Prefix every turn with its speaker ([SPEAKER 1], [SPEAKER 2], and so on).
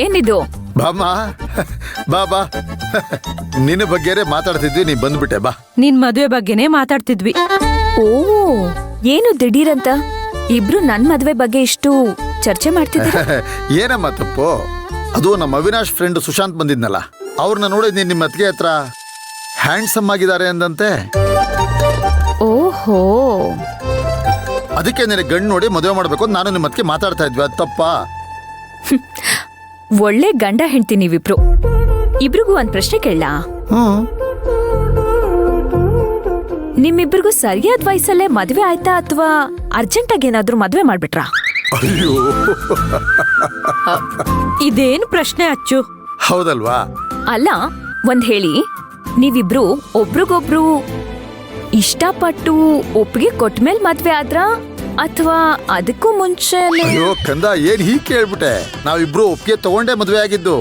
[SPEAKER 1] ಏನಿದು?
[SPEAKER 2] ಬಾಮ್ಮ ಬಾ ನಿನ್ನ ಬಗ್ಗೆರೆ ಮಾತಾಡ್ತಿದ್ವಿ, ನೀ ಬಂದ್ಬಿಟ್ಟೆ ಬಾ.
[SPEAKER 3] ನಿನ್ ಮದುವೆ ಬಗ್ಗೆನೇ ಮಾತಾಡ್ತಿದ್ವಿ.
[SPEAKER 1] ಓ, ಏನು ದಿಢೀರಂತ ಇಬ್ರು ನನ್ ಮದ್ವೆ ಬಗ್ಗೆ ಇಷ್ಟು ಚರ್ಚೆ ಮಾಡ್ತಿದ್ದೀರಾ?
[SPEAKER 2] ಏನಮ್ಮ ತಪ್ಪು? ಅದು ನಮ್ಮ ಅವಿನಾಶ್ ಫ್ರೆಂಡ್ ಸುಶಾಂತ್ ಬಂದಿದ್ನಲ್ಲ, ಅವ್ರನ್ನ ನೋಡಿದ್ ನಿಮ್ಮ ಅತ್ತಿಗೆ ಹತ್ರ ಹ್ಯಾಂಡ್ಸಮ್ ಆಗಿದ್ದಾರೆ ಅಂದಂತೆ.
[SPEAKER 1] ಓಹೋ,
[SPEAKER 2] ಅದಕ್ಕೆ ನಿನ್ನ ಗಂಡು ನೋಡಿ ಮದುವೆ ಮಾಡ್ಬೇಕು ಅಂತ ನಾನು ನಿಮ್ಮ ಅತ್ತಿಗೆ ಮಾತಾಡ್ತಾ ಇದ್ವಿ. ಅದು ತಪ್ಪಾ?
[SPEAKER 1] ಒಳ್ಳೆ ಗಂಡ ಹೆಂಡ್ತಿ ನೀವಿಬ್ರು. ಇಬ್ರಿಗೂ ಒಂದ್ ಪ್ರಶ್ನೆ ಕೇಳಲಾ? ನಿಮ್ಮಿಬ್ರಿಗೂ ಸರಿಯಾದ ವಯಸ್ಸಲ್ಲೇ ಮದ್ವೆ ಆಯ್ತಾ ಅಥವಾ ಅರ್ಜೆಂಟಾಗಿ ಏನಾದ್ರೂ ಮದ್ವೆ ಮಾಡ್ಬಿಟ್ರಾ?
[SPEAKER 2] ಅಯ್ಯೋ,
[SPEAKER 3] ಇದೇನು ಪ್ರಶ್ನೆ ಅಚ್ಚು?
[SPEAKER 2] ಹೌದಲ್ವಾ?
[SPEAKER 1] ಅಲ್ಲ, ಒಂದ್ ಹೇಳಿ, ನೀವಿಬ್ರು ಒಬ್ರಿಗೊಬ್ರು ಇಷ್ಟಪಟ್ಟು ಒಪ್ಪಿಗೆ ಕೊಟ್ಮೇಲ್ ಮದ್ವೆ ಆದ್ರ ಅಥವಾ ಅದಕ್ಕೂ ಮುಂಚೆ?
[SPEAKER 2] ಅಯ್ಯೋ ಕಂದ, ಏನ್ ಹೀಗೆ ಕೇಳ್ಬಿಟ್ಟೆ? ನಾವಿಬ್ರು ಒಪ್ಪಿಗೆ ತಗೊಂಡೇ ಮದ್ವೆ ಆಗಿದ್ದು.